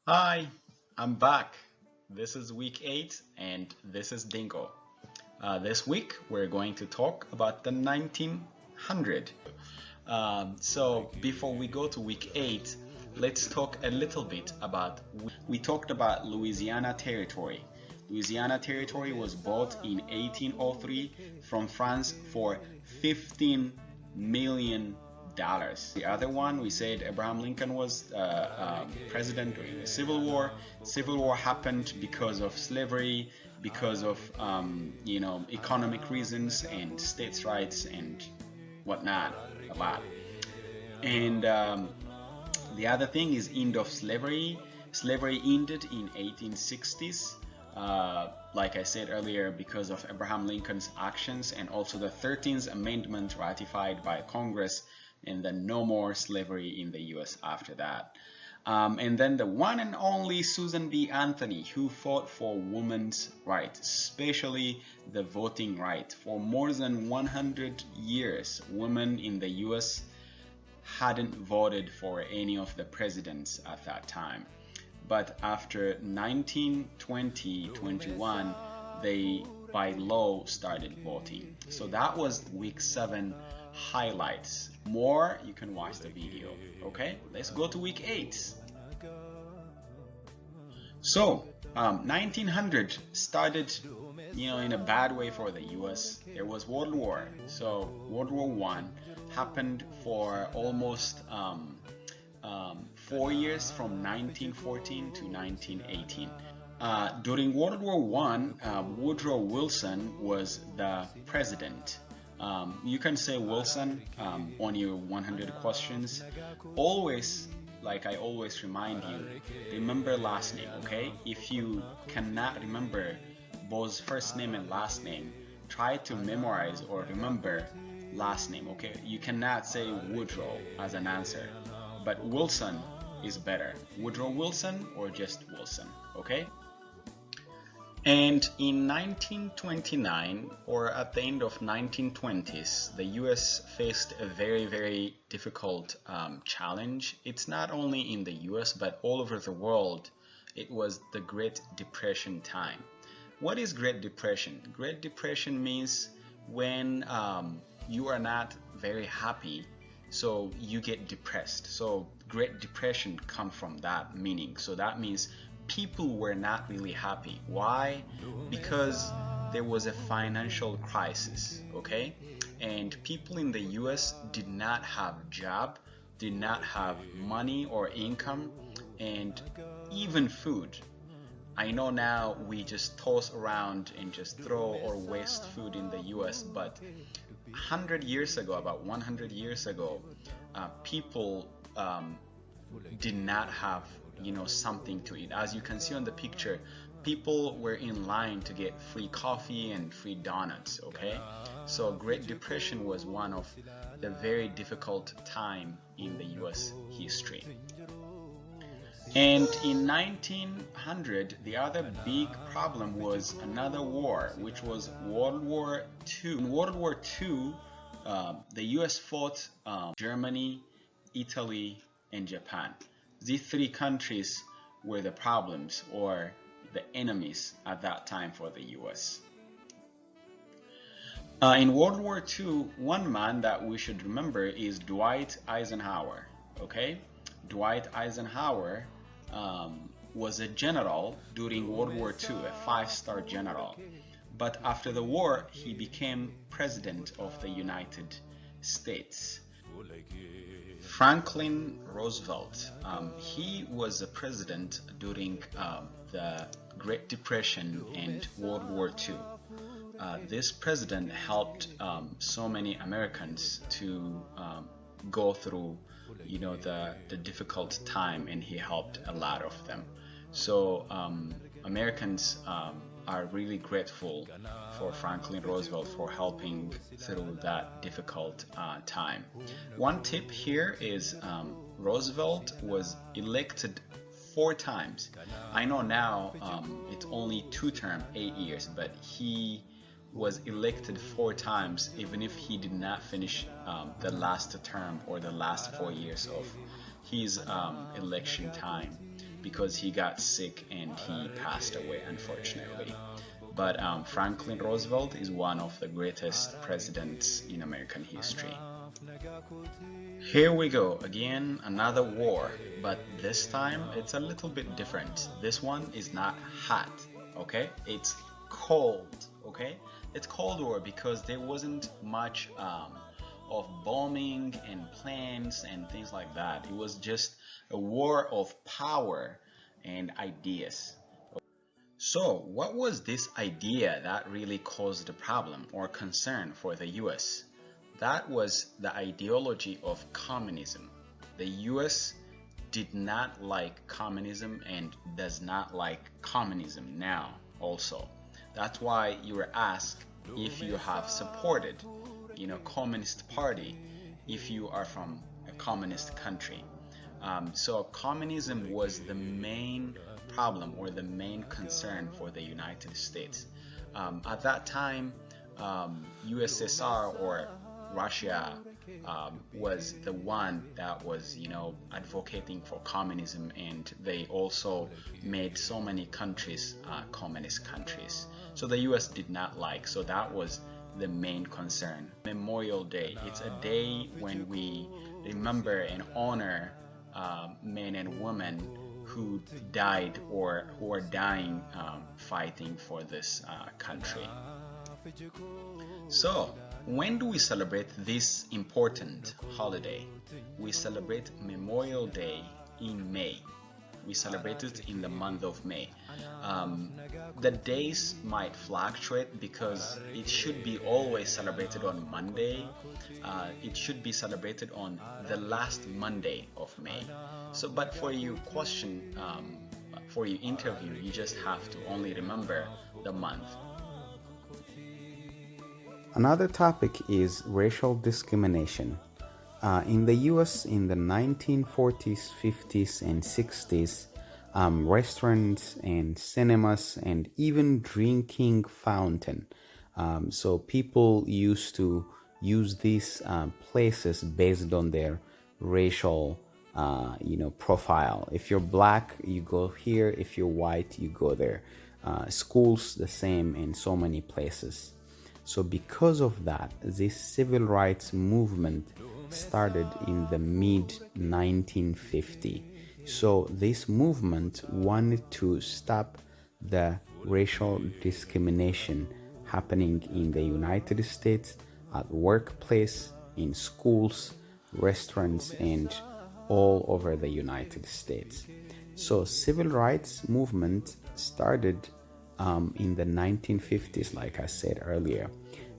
Hi, I'm back. This is week 8 and this is Dingo. This week we're going to talk about the 1900. So before we go to week 8, let's talk a little bit about. We talked about Louisiana Territory. Louisiana Territory was bought in 1803 from France for 15 million dollars. The other one, we said Abraham Lincoln was president during the Civil War. Civil War happened because of slavery, because of economic reasons and states' rights and whatnot, a lot. And the other thing is end of slavery. Slavery ended in 1860s. Like I said earlier, because of Abraham Lincoln's actions and also the 13th Amendment ratified by Congress, and then no more slavery in the US after that. And then the one and only Susan B. Anthony, who fought for women's rights, especially the voting right. For more than 100 years, women in the US hadn't voted for any of the presidents at that time. But after 1920-21, they by law started voting. So that was week 7 highlights. More, you can watch the video. Okay, let's go to week 8. So 1900 started in a bad way for the US. There was World War. So World War One happened for almost 4 years, from 1914 to 1918. During World War One, Woodrow Wilson was the president. You can say Wilson on your 100 questions. Always, like I always remind you, remember last name, okay? If you cannot remember both first name and last name, try to memorize or remember last name, okay? You cannot say Woodrow as an answer, but Wilson is better. Woodrow Wilson or just Wilson, okay? And in 1929, or at the end of 1920s, the US faced a very, very difficult challenge. It's not only in the US, but all over the world. It was the Great Depression time. What is Great Depression? Great Depression means when you are not very happy, so you get depressed. So Great Depression comes from that meaning. So that means people were not really happy. Why? Because there was a financial crisis, okay? And people in the US did not have job, did not have money or income, and even food. I know now we just toss around and just throw or waste food in the US, but 100 years ago, about 100 years ago, people did not have something to eat. As you can see on the picture, people were in line to get free coffee and free donuts, okay? So Great Depression was one of the very difficult time in the US history. And in 1900, the other big problem was another war, which was World War II. In World War II, the US fought Germany, Italy, and Japan. These 3 countries were the problems or the enemies at that time for the US. In World War II, one man that we should remember is Dwight Eisenhower. Okay, Dwight Eisenhower was a general during World War II, a 5-star general. But after the war, he became president of the United States. Franklin Roosevelt, he was a president during the Great Depression and World War II. This president helped so many Americans to go through the difficult time, and he helped a lot of them. So Americans are really grateful for Franklin Roosevelt for helping through that difficult time. One tip here is Roosevelt was elected 4 times. I know now it's only 2 terms, 8 years, but he was elected 4 times, even if he did not finish the last term or the last 4 years of his election time. because he got sick and he passed away, unfortunately. But Franklin Roosevelt is one of the greatest presidents in American history. Here we go again, another war, but this time it's a little bit different. This one is not hot, okay? It's cold, okay? It's Cold War because there wasn't much of bombing and plans and things like that. It was just a war of power and ideas. So, what was this idea that really caused the problem or concern for the US? That was the ideology of communism. The US did not like communism and does not like communism now also. That's why you were asked if you have supported, Communist Party if you are from a communist country. So communism was the main problem or the main concern for the United States. At that time, USSR or Russia was the one that was, advocating for communism, and they also made so many countries communist countries. So the US did not like, so that was the main concern. Memorial Day, it's a day when we remember and honor men and women who died or who are dying fighting for this country. So, when do we celebrate this important holiday? We celebrate Memorial Day in May. We celebrate it in the month of May. The days might fluctuate because it should be always celebrated on Monday. It should be celebrated on the last Monday of May. So, but for your question, for your interview, you just have to only remember the month. Another topic is racial discrimination. In the US in the 1940s, 50s, and 60s, restaurants and cinemas and even drinking fountain. So people used to use these places based on their racial profile. If you're black, you go here. If you're white, you go there. Schools the same in so many places. So because of that, this civil rights movement started in the mid 1950s. So this movement wanted to stop the racial discrimination happening in the United States at workplace, in schools, restaurants, and all over the United States. So civil rights movement started in the 1950s, like I said earlier.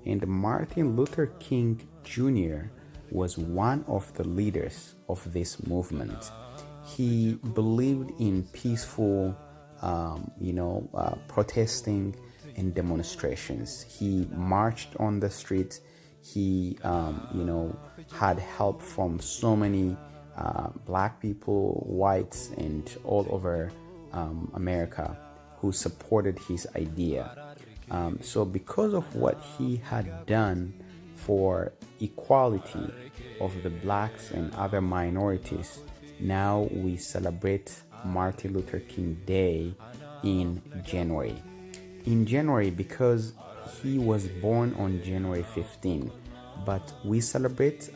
And Martin Luther King Jr. was one of the leaders of this movement. He believed in peaceful, protesting and demonstrations. He marched on the streets. He, had help from so many black people, whites, and all over America who supported his idea. So because of what he had done for equality of the blacks and other minorities, now we celebrate Martin Luther King Day in January. In January because he was born on January 15, but we celebrate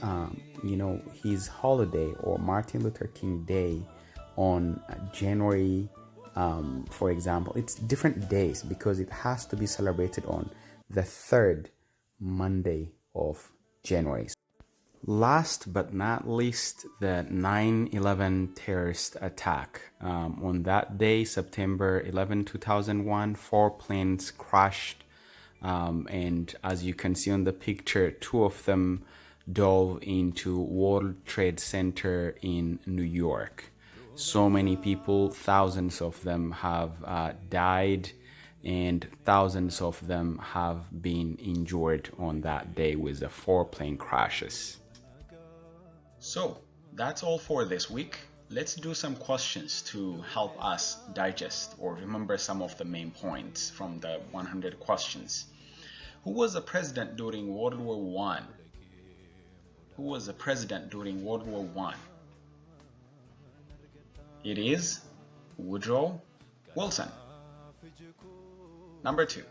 his holiday or Martin Luther King Day on January. For example, it's different days because it has to be celebrated on the third Monday of January. Last but not least, the 9/11 terrorist attack. On that day, September 11, 2001, 4 planes crashed. And as you can see on the picture, 2 of them dove into World Trade Center in New York. So many people, thousands of them have died, and thousands of them have been injured on that day with the 4 plane crashes. So that's all for this week. Let's do some questions to help us digest or remember some of the main points from the 100 questions. Who was the president during World War I? Who was the president during World War I? It is Woodrow Wilson. Number 2.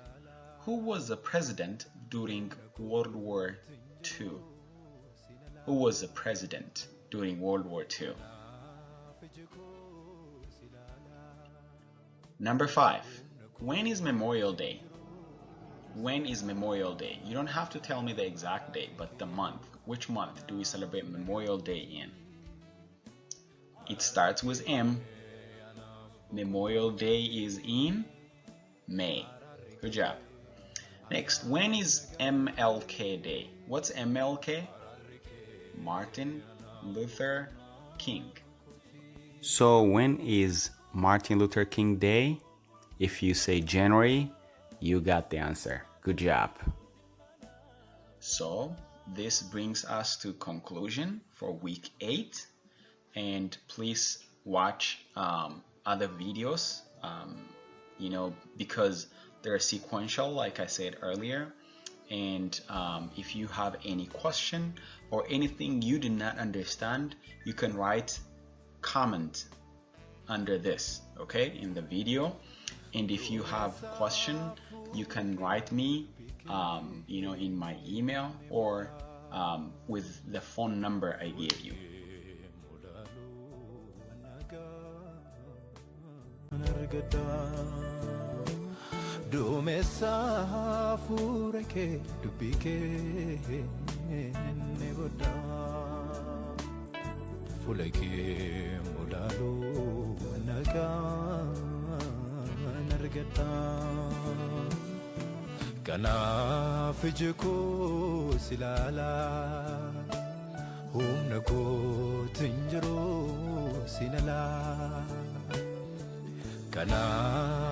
Who was the president during World War II? Who was the president during World War II? Number 5. When is Memorial Day? When is Memorial Day? You don't have to tell me the exact date, but the month. Which month do we celebrate Memorial Day in? It starts with M. Memorial Day is in May. Good job. Next, when is MLK Day? What's MLK? Martin Luther King. So when is Martin Luther King Day? If you say January, you got the answer. Good job. So this brings us to conclusion for week 8. And please watch other videos, because they're sequential, like I said earlier. And if you have any question or anything you did not understand, you can write comment under this, okay, in the video. And if you have question, you can write me, in my email or with the phone number I gave you. Duumessa fuula kee dubbii kee ni godha fuula kee mulaaluu nagaan argadha kanaaf iji koo si ilaala humna kootiin jiru si ilaala kanaaf